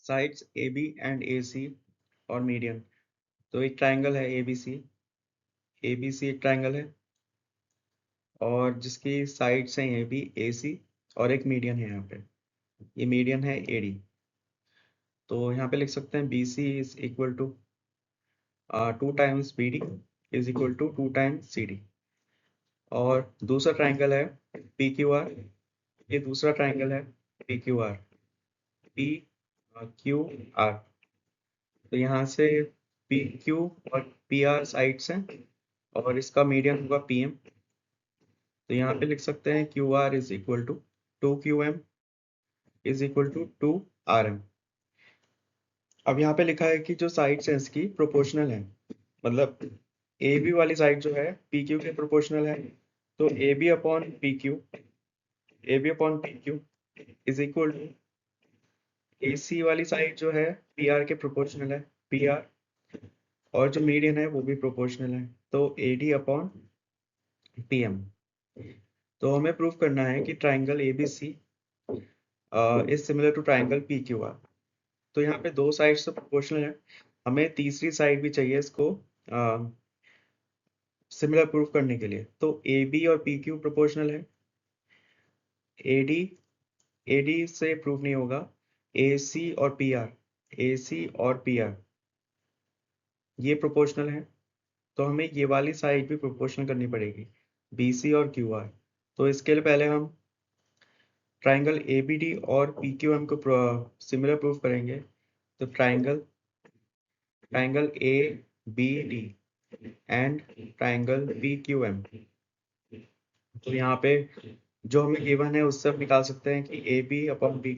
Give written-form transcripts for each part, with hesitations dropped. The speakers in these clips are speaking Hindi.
Sides A B and A सी और मीडियन। तो एक ट्राइंगल है ए बी सी एक ट्राइंगल है और जिसकी साइड्स हैं ए बी ए सी और एक मीडियन है यहाँ पे, ये मीडियन है ए डी। तो यहाँ पे लिख सकते हैं B C is equal to 2 times B D is equal to 2 times C D. और दूसरा ट्राइंगल है पी क्यू आर, ये दूसरा ट्राइंगल है P Q are, P Q R. तो यहाँ से पी क्यू और पी आर साइड्स हैं और इसका मीडियन होगा पी एम। तो यहाँ पे लिख सकते हैं Q R is equal to 2 QM is equal to 2 RM। अब यहाँ पे लिखा है कि जो साइड्स हैं इसकी प्रोपोर्शनल है, मतलब ए बी वाली साइड जो है पी क्यू के प्रोपोर्शनल है। तो A B upon P Q is equal to A C वाली साइड जो है पी आर के प्रोपोर्शनल है पी आर, और जो मीडियन है वो भी प्रोपोर्शनल है, तो A D upon P M. तो हमें प्रूव करना है कि triangle A B C is similar to triangle P Q R. तो यहाँ पे दो साइड्स तो प्रोपोर्शनल है, हमें तीसरी साइड भी चाहिए इसको सिमिलर प्रूव करने के लिए। तो ए बी और पी क्यू प्रोपोर्शनल है, ए डी से प्रूव नहीं होगा, ए सी और पी आर, ए सी और पी आर ये प्रोपोर्शनल है। तो हमें ये वाली साइड भी प्रोपोर्शनल करनी पड़ेगी, बी सी और क्यू आर। तो इसके लिए पहले हम ट्राइंगल ए बी डी और पी क्यू एम को सिमिलर प्रूव करेंगे। तो triangle A B D and triangle P Q M. तो यहाँ पे जो हमें गिवन है उससे हम निकाल सकते हैं कि A B upon P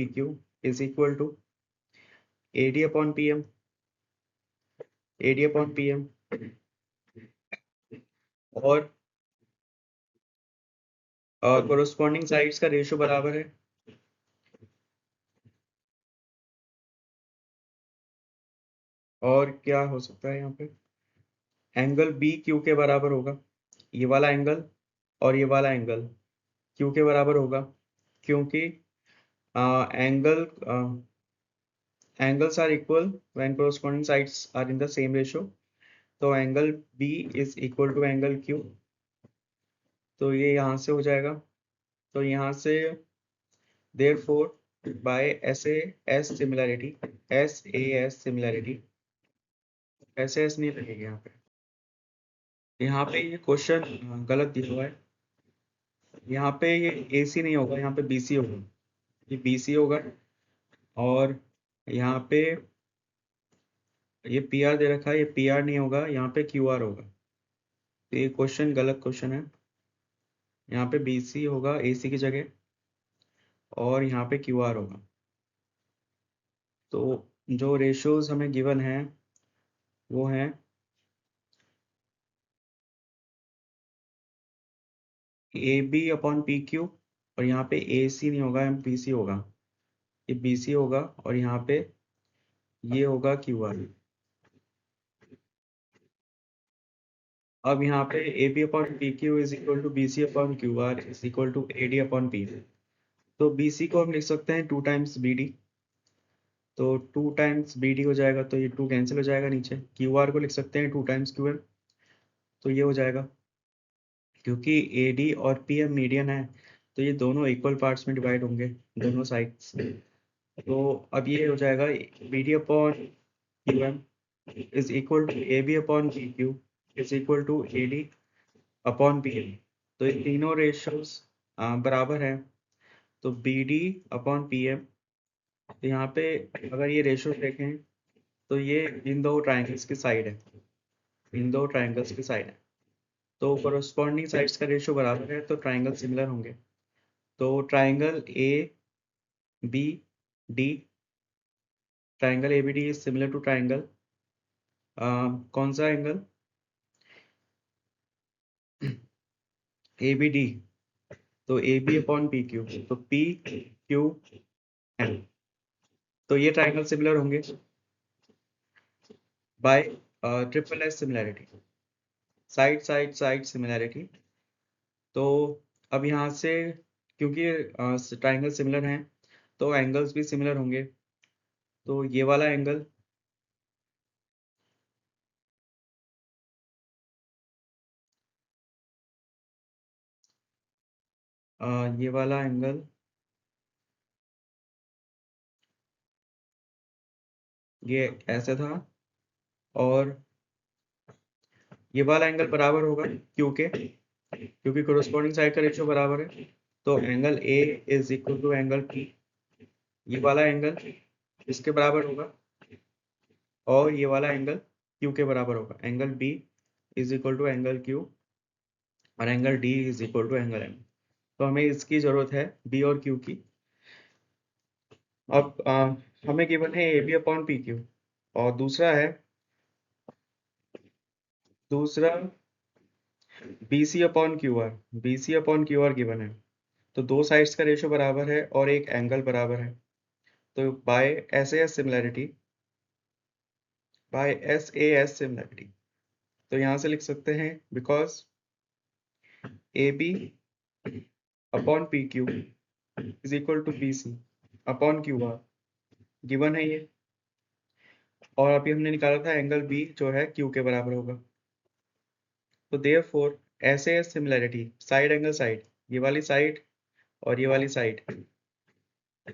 Q is equal to A D upon P M, और कोरोस्पॉन्डिंग साइड्स का रेशियो बराबर है। और क्या हो सकता है यहाँ पे, एंगल बी क्यू के बराबर होगा, ये वाला एंगल और ये वाला एंगल क्यू के बराबर होगा, क्योंकि angle angles are equal when corresponding sides are in the same ratio। तो angle B is equal to angle Q। तो ये यहाँ से हो जाएगा, तो यहाँ से therefore by SAS similarity, SAS नहीं लगेगी यहाँ पे। यहाँ पे ये क्वेश्चन गलत दिया हुआ है, यहाँ पे ये AC नहीं होगा, यहाँ पे BC होगा, ये BC होगा। और यहाँ पे ये PR दे रखा है, ये PR नहीं होगा, यहाँ पे QR होगा। तो ये क्वेश्चन गलत क्वेश्चन है, यहाँ पे BC होगा AC की जगह और यहाँ पे QR होगा। तो जो रेशियोज हमें गिवन है वो हैं A B upon P Q, और यहाँ पे ए सी नहीं होगा, एम पी सी होगा, ये बी सी होगा, और यहाँ पे ये होगा क्यू आर। अब यहाँ पे A B upon P Q is equal to B C upon Q R is equal to A D upon P. तो बी सी को हम लिख सकते हैं 2 टाइम्स बी डी, तो 2 टाइम्स बी डी हो जाएगा, तो ये 2 कैंसिल हो जाएगा नीचे। क्यू आर को लिख सकते हैं 2 टाइम्स क्यू एम, तो ये हो जाएगा, क्योंकि ए डी और पी एम मीडियन है तो ये दोनों इक्वल पार्ट्स में डिवाइड होंगे दोनों साइड्स। तो अब ये हो जाएगा B D upon Q M is equal to A B upon P Q is equal to A D upon P M. तो ये तीनों रेशियोज बराबर है, तो B D upon P M. तो यहाँ पे अगर ये रेशियो देखें तो ये इन दो ट्राइंगल्स की साइड है, तो कोरोस्पॉन्डिंग साइड्स का रेशियो बराबर है, तो ट्राइंगल सिमिलर होंगे। तो triangle A B D is similar to triangle कौन सा एंगल, ए बी डी। तो A B upon P Q, तो पी क्यू एम। तो ये ट्राइंगल सिमिलर होंगे by triple S similarity, side similarity. तो अब यहाँ से क्योंकि ट्राइंगल सिमिलर हैं तो एंगल्स भी सिमिलर होंगे। तो ये वाला एंगल ये वाला एंगल ये ऐसे था, और ये वाला एंगल बराबर होगा क्यू के, क्योंकि कोरोस्पोंडिंग साइड का रेशियो बराबर है। तो angle A is equal to angle P, ये वाला एंगल इसके बराबर होगा, और ये वाला एंगल क्यू के बराबर होगा। Angle B is equal to angle Q, और angle D is equal to angle M. तो हमें इसकी जरूरत है बी और क्यू की। अब हमें गिवन है A B upon P Q, और दूसरा B C upon Q R, B C upon Q R given है। तो दो साइड्स का रेशियो बराबर है और एक एंगल बराबर है। तो by S A S similarity, by S A S similarity, तो यहाँ से लिख सकते हैं because A B upon P Q is equal to P C upon Q R, given है ये। और अभी हमने निकाला था एंगल बी जो है क्यू के बराबर होगा। तो देयरफॉर ऐसे सिमिलैरिटी साइड एंगल साइड, ये वाली साइड और ये वाली साइड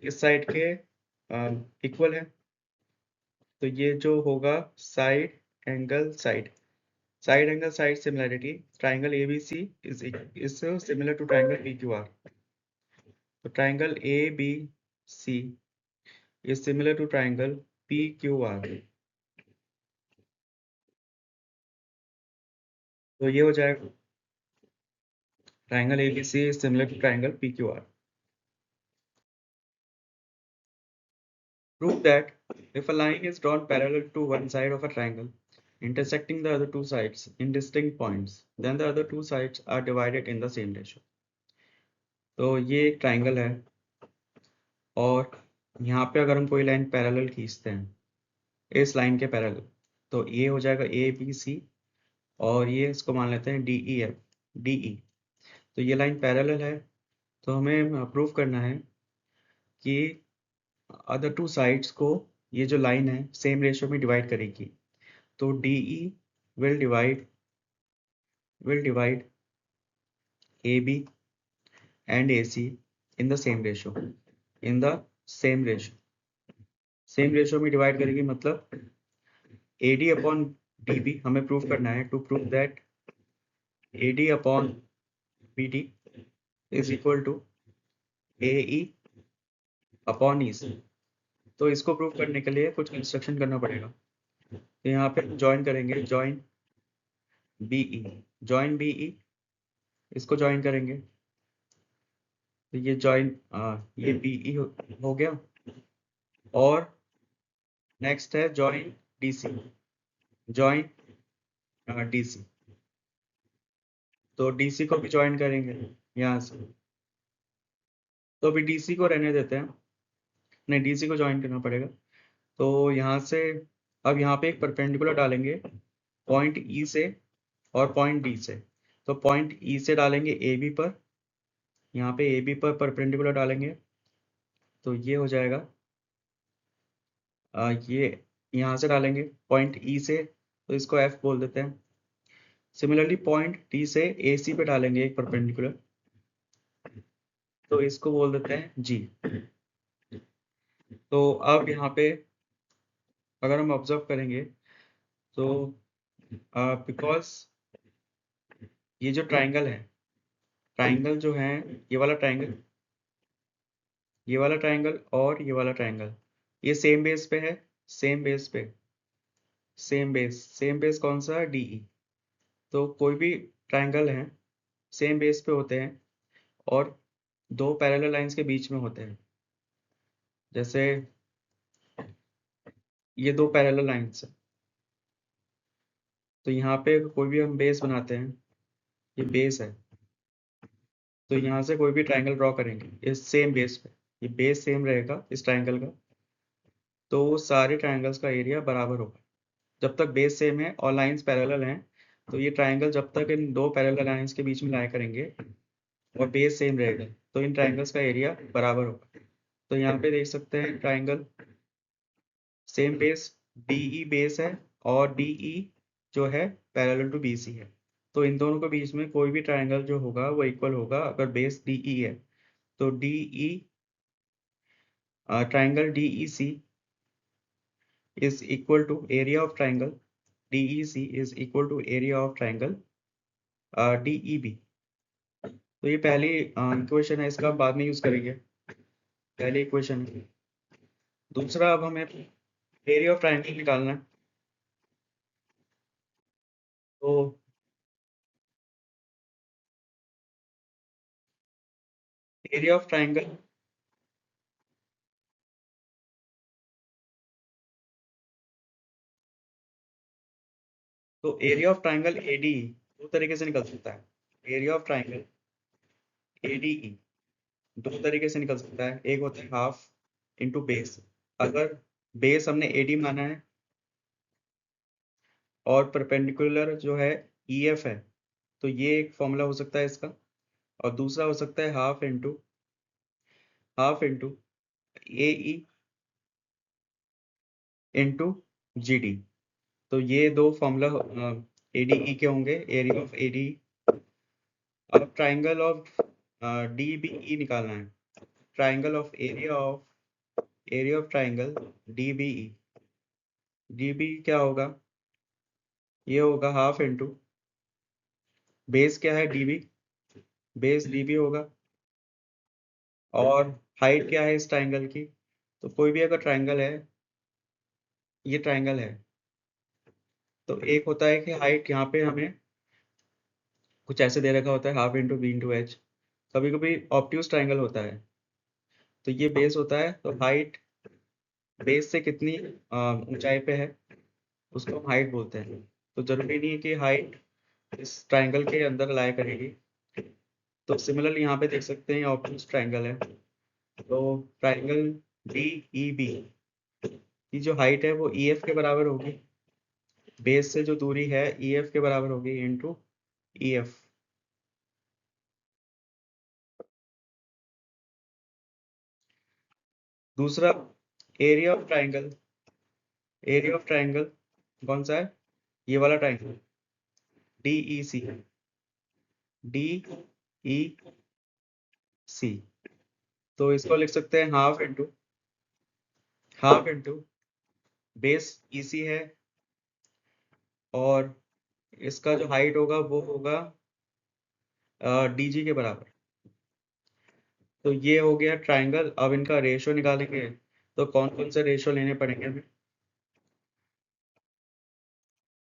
इस साइड के इक्वल है। तो ये जो होगा side angle side similarity, triangle ABC is similar to triangle PQR. तो triangle ABC is similar to triangle PQR. तो ये हो जाएगा triangle ABC is similar to triangle PQR. Prove that if a line is drawn parallel to one side of a triangle, intersecting the other two sides in distinct points, then the other two sides are divided in the same ratio. तो ये एक ट्राइंगल है, और यहाँ पे अगर हम कोई लाइन पैरेलल खींचते हैं इस लाइन के पैरेलल, तो ये हो जाएगा ए बी सी, और ये इसको मान लेते हैं D E F D E. तो ये लाइन पैरेलल है, तो हमें प्रूव करना है कि अदर टू साइड्स को ये जो लाइन है सेम रेशियो में डिवाइड करेगी। तो D E will divide A B and A C in the same ratio, in the same ratio में डिवाइड करेगी, मतलब A D upon D B हमें प्रूव करना है। To prove that A D upon B D is equal to A E upon E C. तो इसको प्रूव करने के लिए कुछ इंस्ट्रक्शन करना पड़ेगा। तो यहाँ पे ज्वाइन करेंगे, जॉइन बी ई, इसको ज्वाइन करेंगे। तो ये ये बी ई हो गया, और नेक्स्ट है join D C, join D C. तो डी सी को भी ज्वाइन करेंगे यहाँ से। तो अभी डी सी को रहने देते हैं, नहीं डी सी को ज्वाइन करना पड़ेगा। तो यहाँ से अब यहाँ पे एक परपेंडिकुलर डालेंगे पॉइंट ई से और पॉइंट डी से। तो पॉइंट ई से डालेंगे ए बी पर, यहाँ पे ए बी पर परपेंडिकुलर डालेंगे, तो ये हो जाएगा ये यहाँ से डालेंगे पॉइंट ई से, तो इसको एफ बोल देते हैं। सिमिलरली पॉइंट डी से ए सी पे डालेंगे एक परपेंडिकुलर, तो इसको बोल देते हैं जी। तो अब यहाँ पे अगर हम ऑब्जर्व करेंगे तो बिकॉज ये जो ट्राइंगल है, ट्राइंगल जो है ये वाला ट्राइंगल, ये वाला ट्राइंगल और ये वाला ट्राइंगल, ये सेम बेस पे है, सेम बेस पे, सेम बेस कौन सा है, डीई। तो कोई भी ट्राइंगल है सेम बेस पे होते हैं और दो पैरेलल लाइंस के बीच में होते हैं। जैसे ये दो पैरेलल लाइंस है, तो यहाँ पे कोई भी हम बेस बनाते हैं, ये बेस है, तो यहाँ से कोई भी ट्राइंगल ड्रॉ करेंगे इस सेम बेस पे, ये बेस सेम रहेगा इस ट्राइंगल का, तो सारे ट्राइंगल्स का एरिया बराबर होगा जब तक बेस सेम है और लाइंस पैरेलल हैं। तो ये ट्राइंगल जब तक इन दो पैरेलल लाइंस के बीच में लाया करेंगे और बेस सेम रहेगा, तो इन ट्राइंगल्स का एरिया बराबर होगा। तो यहाँ पे देख सकते हैं triangle same base D E base है और डीई जो है पैरेलल टू बीसी है। तो इन दोनों के बीच में कोई भी ट्राइंगल जो होगा वो इक्वल होगा अगर बेस डीई है। तो D E triangle D E C is equal to area of triangle DEC is equal to area of triangle DEB। तो ये पहली इक्वेशन है, इसका बाद में यूज करेंगे, पहली इक्वेशन है। दूसरा अब हमें एरिया ऑफ ट्राइंगल निकालना है। तो एरिया ऑफ ट्राइंगल तो एरिया ऑफ ट्राइंगल एडी दो तरीके से निकल सकता है। एरिया ऑफ ट्राइंगल एडीई दो तरीके से निकल सकता है। एक होता है हाफ इंटू बेस। अगर बेस हमने एडी माना है और परपेंडिकुलर जो है ईएफ है, तो ये एक फॉर्मूला हो सकता है इसका। और दूसरा हो सकता है half into A E into G D. तो ये दो फॉर्मूला ए डी ई के होंगे, एरिया ऑफ ए डी। अब triangle of D B E निकालना है। Area of triangle D B E. D B क्या होगा, ये होगा हाफ इंटू बेस क्या है डीबी, बेस डीबी होगा। और हाइट क्या है इस ट्राइंगल की, तो कोई भी अगर ट्राइंगल है, ये ट्राइंगल है, तो एक होता है कि हाइट यहाँ पे हमें कुछ ऐसे दे रखा होता है half into B into H. कभी कभी ऑप्ट्यूज ट्राइंगल होता है, तो ये बेस होता है। तो हाइट बेस से कितनी ऊंचाई पे है उसको हम हाइट बोलते हैं। तो जरूरी नहीं है कि हाइट इस ट्राइंगल के अंदर लाया करेगी। तो सिमिलरली यहाँ पे देख सकते हैं ऑप्ट्यूज ट्राइंगल है। तो ट्राइंगल डी ई बी की जो हाइट है वो ई एफ के बराबर होगी, बेस से जो दूरी है ई एफ के बराबर होगी इंटू ई एफ। दूसरा एरिया ऑफ ट्राइंगल कौन सा है, ये वाला ट्राइंगल डी ई सी, डी ई सी। तो इसको लिख सकते हैं हाफ इंटू बेस ई सी है और इसका जो हाइट होगा वो होगा डी जी के बराबर। तो ये हो गया ट्राइंगल। अब इनका रेशियो निकालेंगे, तो कौन कौन से रेशियो लेने पड़ेंगे हमें।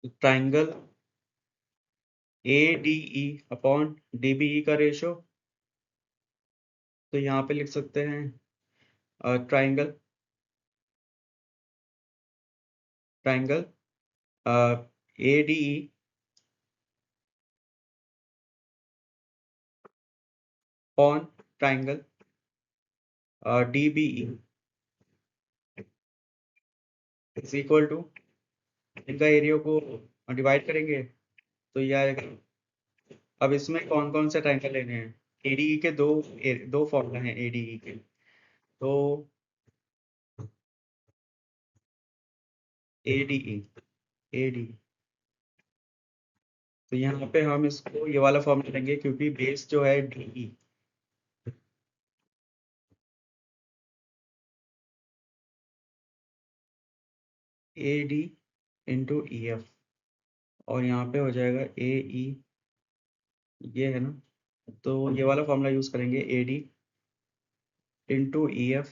Triangle A D E upon D B E का रेशियो, तो यहाँ पे लिख सकते हैं triangle triangle A D E upon triangle D B E is equal to, इनका एरिया को डिवाइड करेंगे तो ये आएगा। अब इसमें कौन कौन से ट्राइंगल लेने हैं, एडीई के दो फॉर्मूला हैं एडीई के। तो एडीई एडी, तो यहाँ पे हम इसको ये वाला फॉर्मूला लेंगे क्योंकि बेस जो है D E, A D into E F. और यहाँ पे हो जाएगा ए ई, ये है ना, तो ये वाला फॉर्मूला यूज करेंगे A D into E F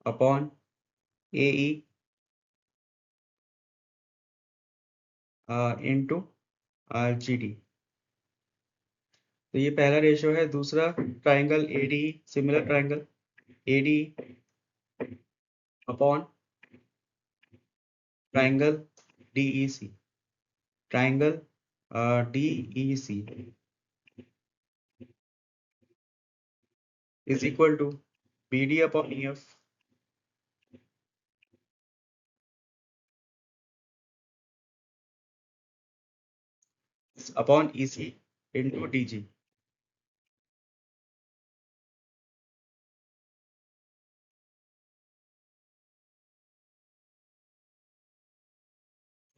upon A E into G D. तो ये पहला रेशियो है। दूसरा triangle A D, similar triangle A D upon triangle D E C, triangle D E C is equal to B D upon E F upon E C into D G.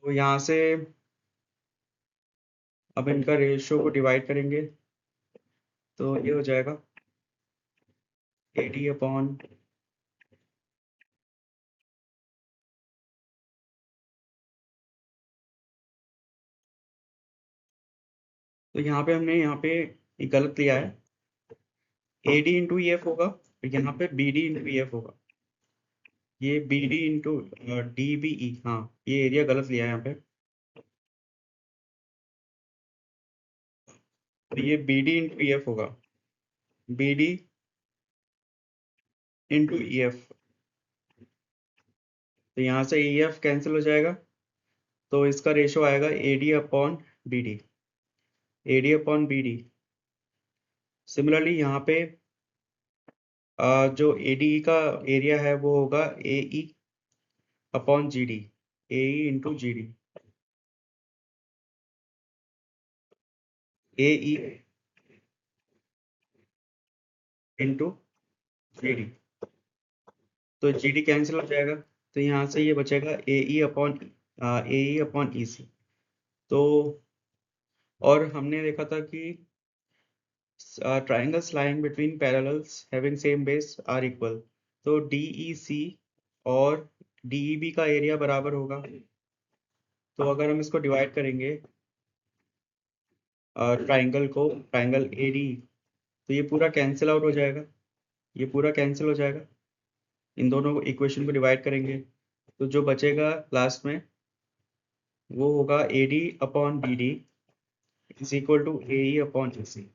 तो यहाँ से अब इनका रेशियो को डिवाइड करेंगे तो ये हो जाएगा AD अपॉन तो यहाँ पे हमने यहाँ पे गलत लिया है, AD इंटू EF होगा, यहाँ पे BD इंटू EF होगा, ये BD इंटू DBE, हाँ ये एरिया गलत लिया है यहाँ पे, तो ये BD इंटू EF होगा, BD इंटू EF, तो यहाँ से EF कैंसिल हो जाएगा, तो इसका रेशो आएगा AD upon BD, AD upon BD। Similarly यहाँ पे जो ADE का एरिया है वो होगा AE upon GD, AE into GD, AE into GD, तो GD कैंसिल हो जाएगा, तो यहाँ से ये बचेगा AE अपॉन EC। तो और हमने देखा था कि triangles lying between parallels having same base are equal, तो DEC और DEB का एरिया बराबर होगा, तो अगर हम इसको डिवाइड करेंगे ट्राइंगल AD, तो ये पूरा कैंसिल आउट हो जाएगा, ये पूरा कैंसिल हो जाएगा, इन दोनों इक्वेशन को डिवाइड करेंगे तो जो बचेगा लास्ट में वो होगा AD upon BD is equal to AE upon EC।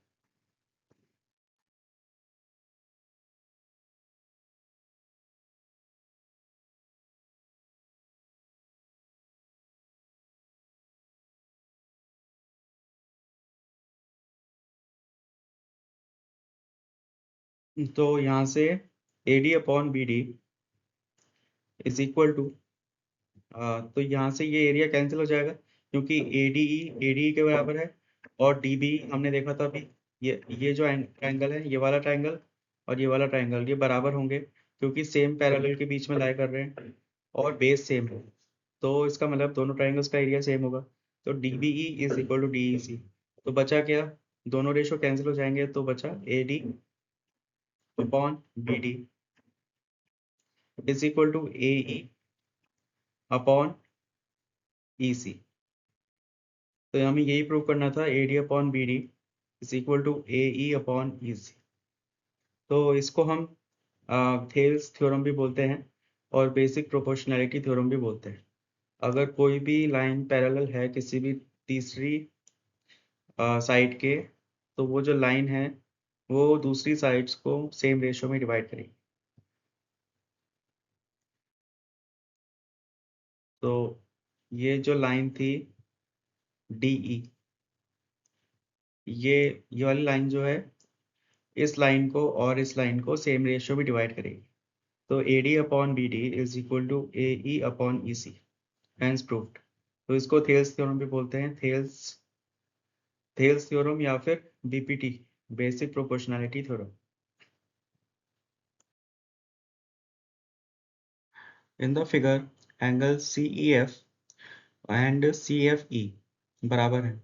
तो यहाँ से AD upon BD is equal to, तो यहाँ से ये एरिया कैंसिल हो जाएगा क्योंकि ADE के बराबर है, और DB हमने देखा था अभी, ये जो ट्रायंगल है, ये वाला ट्रायंगल और ये वाला ट्रायंगल, ये बराबर होंगे क्योंकि सेम पैरेलल के बीच में लाई कर रहे हैं और बेस सेम है, तो इसका मतलब दोनों ट्रायंगल्स का एरिया सेम होगा, तो DBE is equal to DEC। तो बचा क्या, दोनों रेशो कैंसिल हो जाएंगे तो बचा AD upon BD is equal to AE upon EC। तो हमें यही प्रूव करना था, AD upon BD is equal to AE upon EC। तो इसको हम थेल्स थ्योरम भी बोलते हैं और बेसिक प्रोपोर्शनैलिटी थ्योरम भी बोलते हैं। अगर कोई भी लाइन पैरेलल है किसी भी तीसरी साइड के, तो वो जो लाइन है वो दूसरी साइड्स को सेम रेशियो में डिवाइड करेगी। तो ये जो लाइन थी DE, ये वाली लाइन जो है इस लाइन को और इस लाइन को सेम रेशियो में डिवाइड करेगी, तो AD upon BD is equal to AE upon EC, hence proved. तो इसको थेल्स थ्योरम भी बोलते हैं, थेल्स थ्योरम या फिर BPT, basic proportionality theorem. In the figure angle CEF and CFE बराबर है,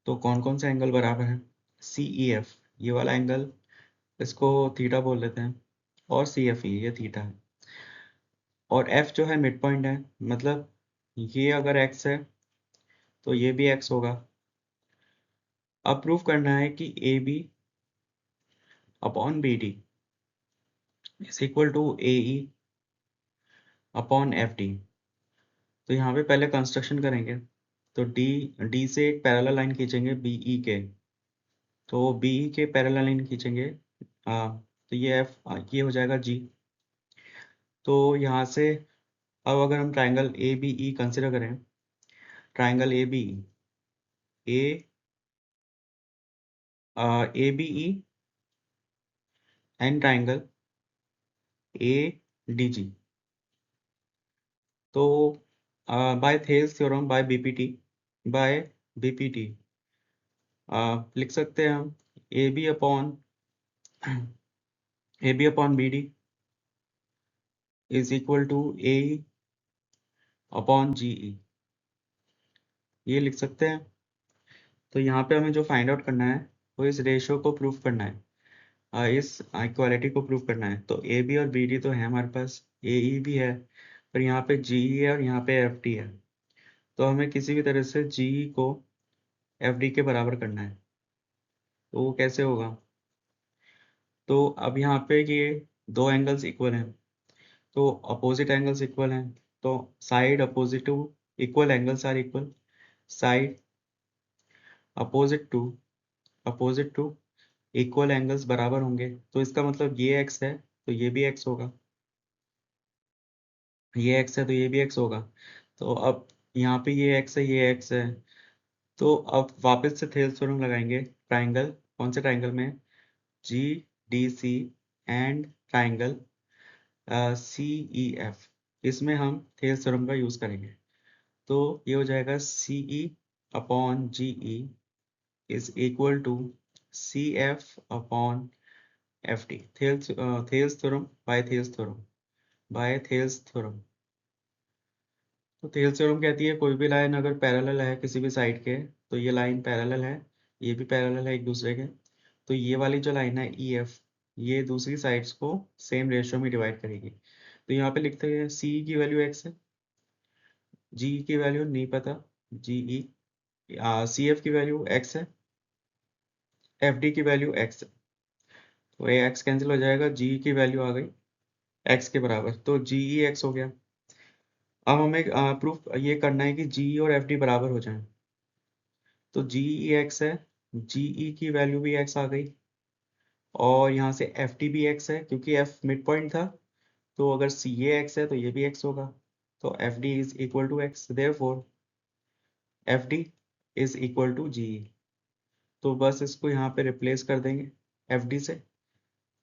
तो कौन कौन से एंगल बराबर है, CEF ये वाला एंगल, इसको थीटा बोल लेते हैं, और CFE ये थीटा है, और F जो है मिड पॉइंट है, मतलब ये अगर x है तो ये भी x होगा। अब प्रूफ करना है कि AB upon BD is equal to AE upon FD। तो यहाँ पे पहले कंस्ट्रक्शन करेंगे, तो डी से एक पैरेलल लाइन खींचेंगे BE के, तो BE के पैरेलल लाइन खींचेंगे, तो ये ये हो जाएगा G। तो यहाँ से अब अगर हम ट्राइंगल ABE कंसिडर करें, triangle ABE ABE and triangle ADG, तो by Thales theorem by BPT लिख सकते हैं हम AB upon BD is equal to AE upon GE। ये लिख सकते हैं। तो यहाँ पे हमें जो फाइंड आउट करना है वो इस रेशियो को प्रूव करना है, इस इक्वालिटी को प्रूव करना है। तो ए बी और बी डी तो है हमारे पास, ए ई भी है, और यहाँ पे जी ई है और यहाँ पे एफ डी है। तो हमें किसी भी तरह से जी ई को एफ डी के बराबर करना है। तो वो कैसे होगा? तो अब यहाँ पे ये दो एंगल्स इक्वल हैं, तो अपोजिट एंगल्स इक्वल हैं, तो side opposite to equal angles are equal, side opposite to equal angles बराबर होंगे। तो इसका मतलब ये एक्स है तो ये भी एक्स होगा, ये एक्स है तो ये भी एक्स होगा। तो अब यहाँ पे ये एक्स है, ये एक्स है। तो अब वापस से थेल्स थ्योरम लगाएंगे ट्राइंगल, कौन से ट्राइंगल में? G D C and triangle C E F, इसमें हम थेल्स थ्योरम का यूज करेंगे। तो ये हो जाएगा C E upon G E is equal to C F upon F T. Thales theorem by Thales theorem. तो थेल्स थ्योरम कहती है कोई भी लाइन अगर पैरेलल है किसी भी साइड के, तो ये लाइन पैरेलल है, ये भी पैरेलल है एक दूसरे के, तो ये वाली जो लाइन है ई एफ, ये दूसरी साइड्स को सेम रेशियो में डिवाइड करेगी। तो यहाँ पे लिखते हैं सी की वैल्यू एक्स है, जी की वैल्यू नहीं पता, जी ई, सी एफ की वैल्यू एक्स है, एफ डी की वैल्यू एक्स है। तो ये एक्स कैंसिल हो जाएगा, जी की वैल्यू आ गई एक्स के बराबर, तो जी ई एक्स हो गया। अब हमें प्रूफ ये करना है कि जी और एफ डी बराबर हो जाएं। तो जी ई एक्स है, जी ई की वैल्यू भी एक्स आ गई, और यहाँ से एफ डी भी एक्स है क्योंकि एफ मिड पॉइंट था, तो अगर सी ए एक्स है तो ये भी एक्स होगा। तो F D is equal to X, therefore F D is equal to G E. तो बस इसको यहाँ पे रिप्लेस कर देंगे एफ डी से,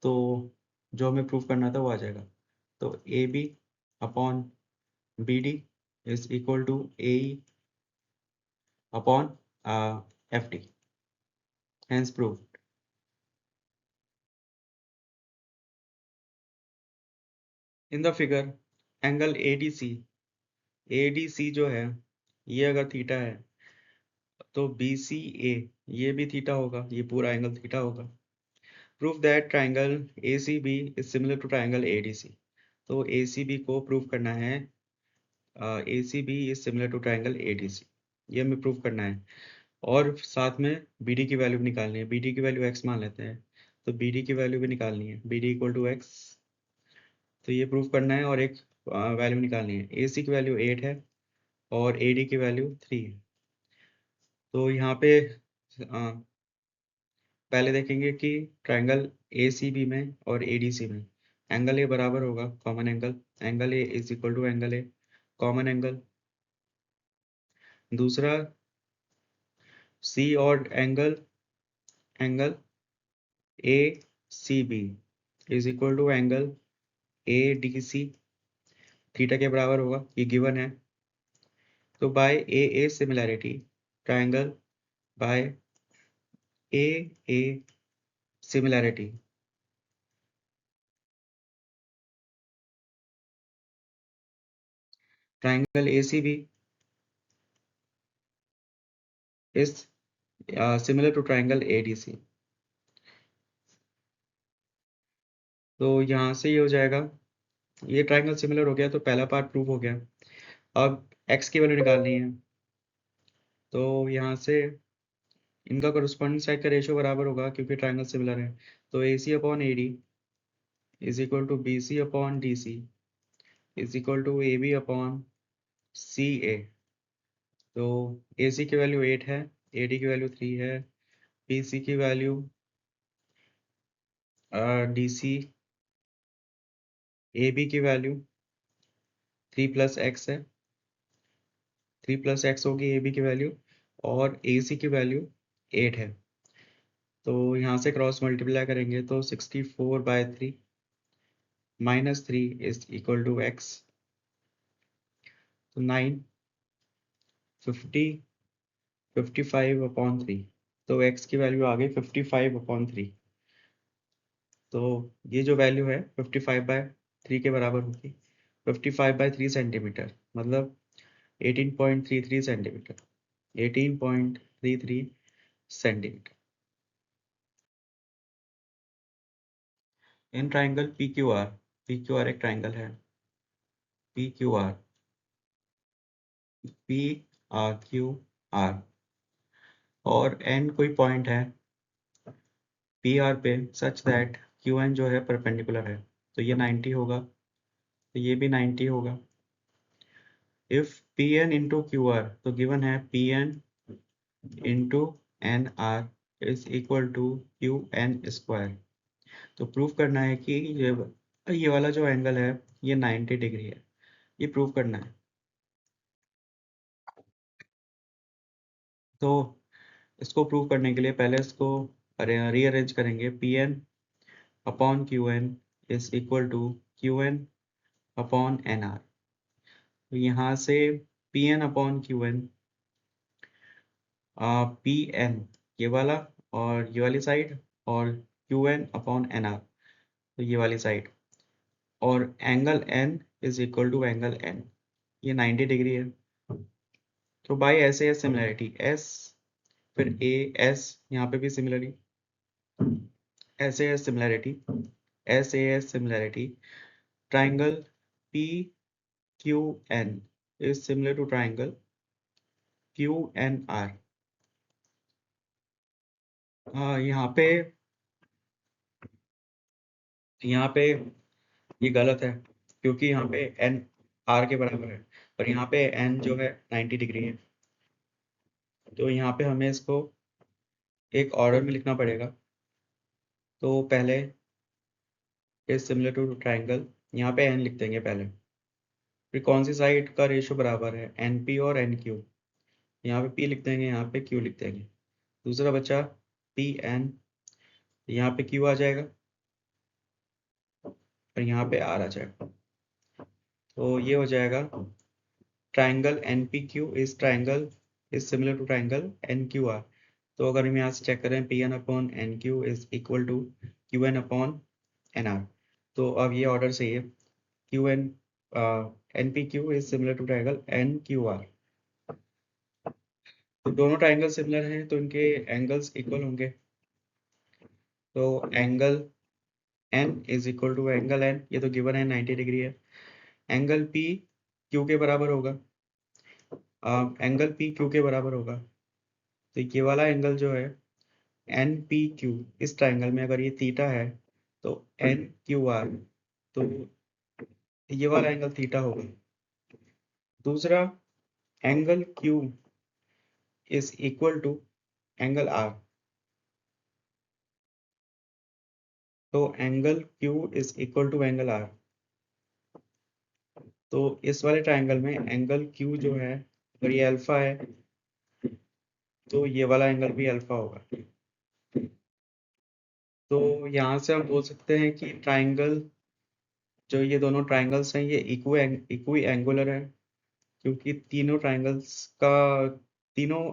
तो जो हमें प्रूफ करना था वो आ जाएगा। तो A B upon B D is equal to A E upon F D, hence proved. In the figure, angle ADC जो है, ये अगर थीटा है तो BCA ये भी थीटा होगा, ये पूरा एंगल थीटा होगा। Proof that triangle ACB is similar to triangle ADC। तो ACB को प्रूफ करना है, ACB is similar to triangle ADC, ये हमें प्रूफ करना है। और साथ में BD की वैल्यू भी निकालनी है, BD की वैल्यू x मान लेते हैं, तो BD की वैल्यू भी निकालनी है, BD इक्वल टू एक्स। तो ये प्रूफ करना है और एक वैल्यू निकालनी है। AC की वैल्यू 8 है और AD की वैल्यू 3 है। तो यहाँ पे पहले देखेंगे कि ट्राइंगल ACB में और ADC में एंगल ए बराबर होगा, common angle, angle A is equal to angle A, common angle. दूसरा सी और angle ACB is equal to angle ADC, theta के बराबर होगा, ये गिवन है। तो by A similarity triangle, by A similarity triangle ACB is similar to triangle ADC। तो यहाँ से ये हो जाएगा, ये ट्राइंगल सिमिलर हो गया तो पहला पार्ट प्रूव हो गया। अब x की वैल्यू निकालनी है, तो यहाँ से इनका करस्पॉन्डिंग साइड का रेशियो बराबर होगा क्योंकि ट्राइंगल सिमिलर है। तो AC upon AD is equal to BC upon DC is equal to AB upon CA। तो AC की वैल्यू 8 है, AD की वैल्यू 3 है, BC की वैल्यू DC, AB की वैल्यू 3 प्लस एक्स है, 3 प्लस एक्स होगी AB की वैल्यू, और AC की वैल्यू 8 है। तो यहाँ से क्रॉस मल्टीप्लाई करेंगे तो 64/3 minus 3 is equal to X, तो 9 50 55/3। तो x की वैल्यू आ गई 55/3। तो ये जो वैल्यू है 55/3 के बराबर होगी, 55/3 सेंटीमीटर, मतलब 18.33 centimetre. 18.33 centimetre. In triangle P Q are एक ट्राइंगल है, पी क्यू आर और एन कोई पॉइंट है पी आर पे सच दैट क्यू एन जो है परपेंडिकुलर है, तो ये 90 होगा, तो ये भी 90 होगा। If P N into Q R, तो गिवन है P N into N R is equal to Q N square. तो प्रूव करना है कि ये वाला जो एंगल है ये 90 डिग्री है, ये प्रूव करना है। तो इसको प्रूव करने के लिए पहले इसको रीअरेंज करेंगे। P N upon Q N is equal to Q N upon N R. तो यहाँ से P N upon Q N, P N ये वाला और ये वाली साइड, और Q N upon N R तो ये वाली साइड, और angle N is equal to angle N, ये 90 डिग्री है। तो बाई ऐसे है सिमिलैरिटी एस, फिर ए एस, यहाँ पे भी सिमिलरिटी ऐसे है similarity S A S similarity triangle P Q N is similar to triangle Q N R. यहाँ पे ये गलत है, क्योंकि यहाँ पे एन आर के बराबर है और यहाँ पे एन जो है 90 डिग्री है। तो यहाँ पे हमें इसको एक ऑर्डर में लिखना पड़ेगा। तो पहले इज सिमिलर टू ट्राइंगल, यहाँ पे एन लिख देंगे पहले, फिर कौन सी साइड का रेशियो बराबर है एन पी और एन क्यू, यहाँ पे पी लिख देंगे, यहाँ पे क्यू लिख देंगे। दूसरा बचा पी एन, यहाँ पे क्यू आ जाएगा और यहाँ पे आर आ जाएगा। तो ये हो जाएगा triangle N P Q is similar to triangle N Q R. तो अगर हम यहाँ से चेक करें P N upon N Q is equal to Q N upon N R, तो अब ये ऑर्डर सही है। Q N N P Q is similar to triangle N Q R. तो दोनों ट्राइंगल सिमिलर हैं तो इनके एंगल्स इक्वल होंगे। तो angle N is equal to angle N, ये तो गिवन है 90 डिग्री है। एंगल पी क्यू के बराबर होगा, एंगल पी क्यू के बराबर होगा। तो ये वाला एंगल जो है एन पी क्यू, इस ट्राइंगल में अगर ये थीटा है तो एन क्यू आर, तो ये वाला एंगल थीटा होगा। दूसरा angle Q is equal to angle R, तो angle Q is equal to angle R. तो इस वाले ट्राइंगल में एंगल क्यू जो है अगर ये अल्फा है तो ये वाला एंगल भी अल्फा होगा। तो यहाँ से हम बोल सकते हैं कि ट्राइंगल जो ये दोनों ट्राइंगल्स हैं ये इक्वी एंगुलर है, क्योंकि तीनों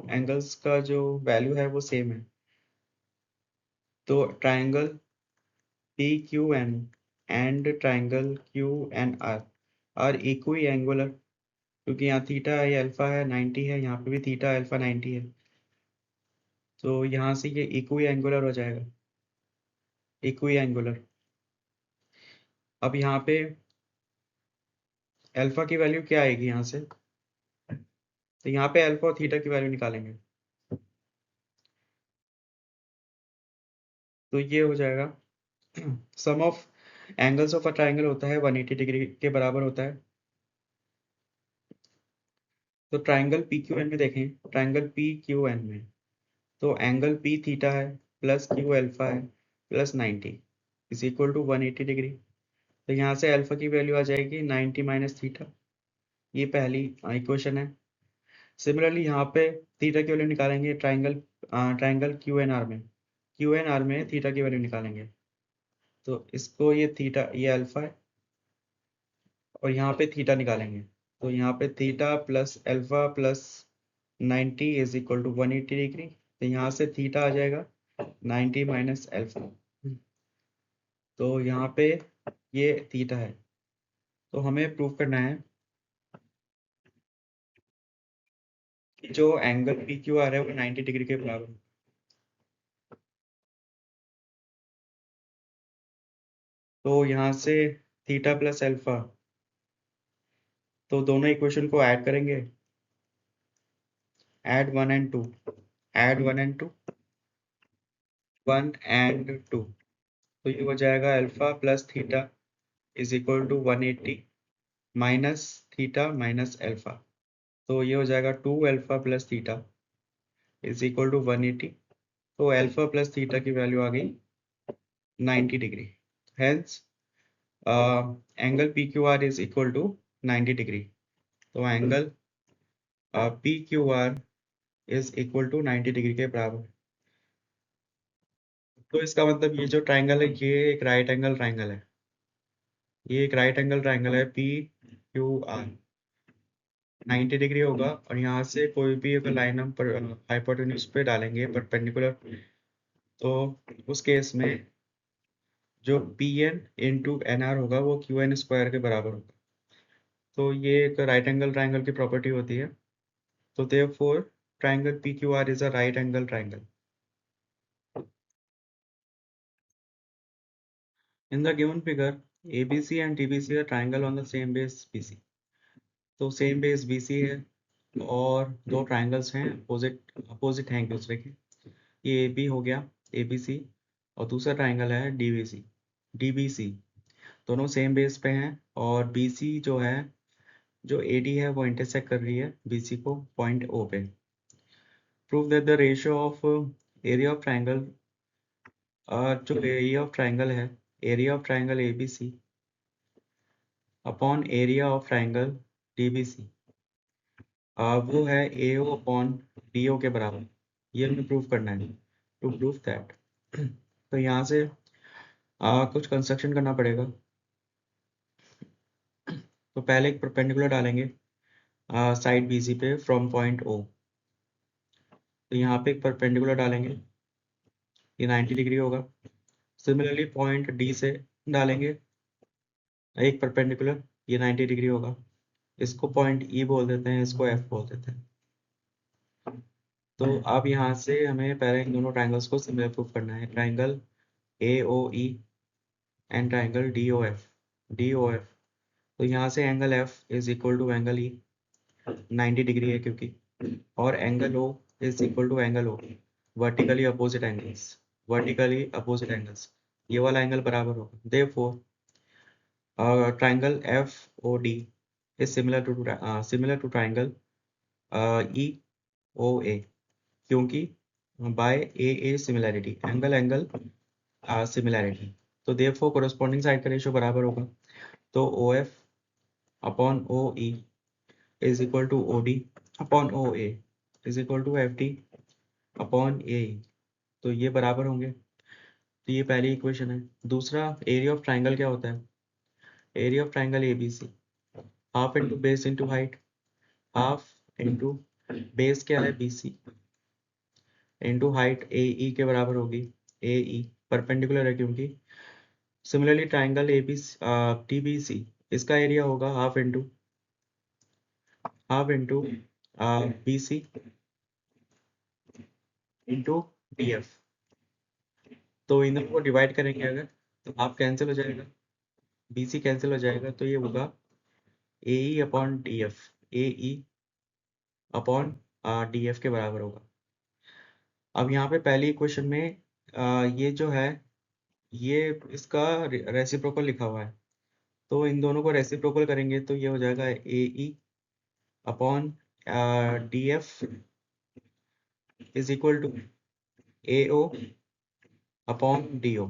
एंगल्स का जो वैल्यू है वो सेम है। तो triangle P Q N and triangle Q N R are equiangular, क्योंकि यहाँ थीटा है, ये अल्फा है 90 है, यहाँ पे भी थीटा अल्फा 90 है। तो यहाँ से ये इक्वी एंगुलर हो जाएगा, इक्वी एंगुलर। अब यहाँ पे अल्फा की वैल्यू क्या आएगी यहाँ से, तो यहाँ पे अल्फा और थीटा की वैल्यू निकालेंगे। तो ये हो जाएगा sum of angles of a triangle होता है 180 डिग्री के बराबर होता है। तो ट्राइंगल पी क्यू एन में देखें, ट्राइंगल पी क्यू एन में तो एंगल पी थीटा है प्लस क्यू अल्फा है plus 90 is equal to 180 degree. तो यहाँ से अल्फा की वैल्यू आ जाएगी 90 माइनस थीटा, ये पहली इक्वेशन है। सिमिलरली यहाँ पे थीटा की वैल्यू निकालेंगे ट्राइंगल क्यू एन आर में, क्यू एन आर में थीटा की वैल्यू निकालेंगे। तो इसको ये थीटा, ये अल्फा है और यहाँ पे थीटा निकालेंगे। तो यहाँ पे theta plus alpha plus 90 is equal to 180 degree. तो यहाँ से थीटा आ जाएगा 90 माइनस अल्फा। तो यहाँ पे ये थीटा है। तो हमें प्रूव करना है जो एंगल पी क्यू आर है वो 90 डिग्री के बराबर है। तो यहाँ से थीटा प्लस अल्फा, तो दोनों इक्वेशन को ऐड करेंगे, add 1 and 2, add 1 and 2, 1 and 2, तो ये हो जाएगा alpha plus theta is equal to 180 minus theta minus alpha, तो ये हो जाएगा 2 alpha plus theta is equal to 180, तो अल्फा प्लस थीटा की वैल्यू आ गई 90 degree. Hence angle P Q R is equal to 90 degree. तो angle P Q R is equal to 90 degree के बराबर। तो इसका मतलब ये जो ट्राइंगल है ये एक राइट एंगल ट्राइंगल है, ये एक राइट एंगल ट्राइंगल है पी क्यू आर, 90 डिग्री होगा। और यहाँ से कोई भी अगर लाइन हम पर हाइपोटेन्यूज पे डालेंगे परपेंडिकुलर, तो उस केस में जो P N into N R होगा वो क्यू एन स्क्वायर के बराबर होगा। तो ये एक राइट एंगल ट्राइंगल की प्रॉपर्टी होती है। तो therefore triangle P Q R is a right angle triangle. In the given figure, ABC and TBC are triangle on the same base BC. तो सेम बेस BC है और दो ट्राइंगल्स हैं अपोजिट अपोजिट हैं एक दूसरे के। ये AB हो गया ABC, और दूसरा ट्राइंगल है DBC। दोनों सेम बेस पे हैं और BC जो है, जो AD है वो इंटरसेक्ट कर रही है BC को पॉइंट O पे। Prove that the ratio of area of triangle, जो एरिया ऑफ ट्राइंगल है, area of triangle ABC upon area of triangle DBC, वो है AO अपॉन DO के बराबर। ये हमें प्रूव करना है। टू प्रूव दैट तो यहाँ से कुछ कंस्ट्रक्शन करना पड़ेगा। तो पहले एक परपेंडिकुलर डालेंगे साइड BC पे फ्रॉम पॉइंट O। तो यहाँ पे एक परपेंडिकुलर डालेंगे, ये 90 डिग्री होगा। सिमिलरली पॉइंट D से डालेंगे एक परपेंडिकुलर, ये 90 डिग्री होगा। इसको पॉइंट E बोल देते हैं, इसको F बोल देते हैं। तो अब यहाँ से हमें पहले इन दोनों ट्राइंगल्स को सिमिलर प्रूफ करना है, triangle AOE and triangle DOF। तो यहाँ से angle F is equal to angle E, 90 degree है क्योंकि, और angle O is equal to angle O, vertically opposite angles, ये वाला एंगल बराबर होगा। Therefore triangle FOD is similar to triangle EOA, क्योंकि by AA similarity, angle similarity. तो देयरफॉर कोरस्पॉन्डिंग साइड का रेशियो बराबर होगा। तो OF upon OE is equal to OD upon OA is equal to FD upon AE, तो ये बराबर होंगे। तो ये पहली इक्वेशन है। दूसरा, एरिया ऑफ ट्राइंगल क्या होता है? Area of triangle ABC half into base into height, half into base क्या है BC इंटू हाइट AE के बराबर होगी। AE परपेंडिकुलर है क्योंकि। सिमिलरली ट्राइंगल ABC TBC, इसका एरिया होगा half into BC into DF। तो इन दोनों को डिवाइड करेंगे अगर, तो हाफ कैंसिल हो जाएगा, BC कैंसिल हो जाएगा, तो ये होगा AE upon DF, AE upon DF के बराबर होगा। अब यहाँ पे पहली इक्वेशन में ये जो है, ये इसका रेसिप्रोकल लिखा हुआ है, तो इन दोनों को रेसिप्रोकल करेंगे तो ये हो जाएगा AE upon DF is equal to AO upon DO,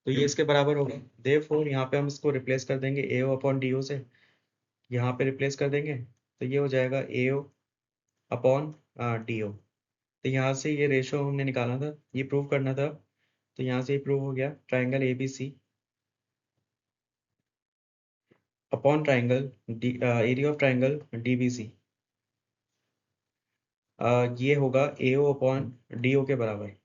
तो ये इसके बराबर होगा। देयरफॉर यहाँ पे हम इसको रिप्लेस कर देंगे AO अपॉन DO से, यहाँ पे रिप्लेस कर देंगे, तो ये हो जाएगा AO अपॉन DO। तो यहाँ से ये रेशो हमने निकालना था, ये प्रूव करना था, तो यहाँ से ये प्रूव हो गया। Triangle ABC upon triangle area of triangle DBC, ये होगा AO अपॉन DO के बराबर।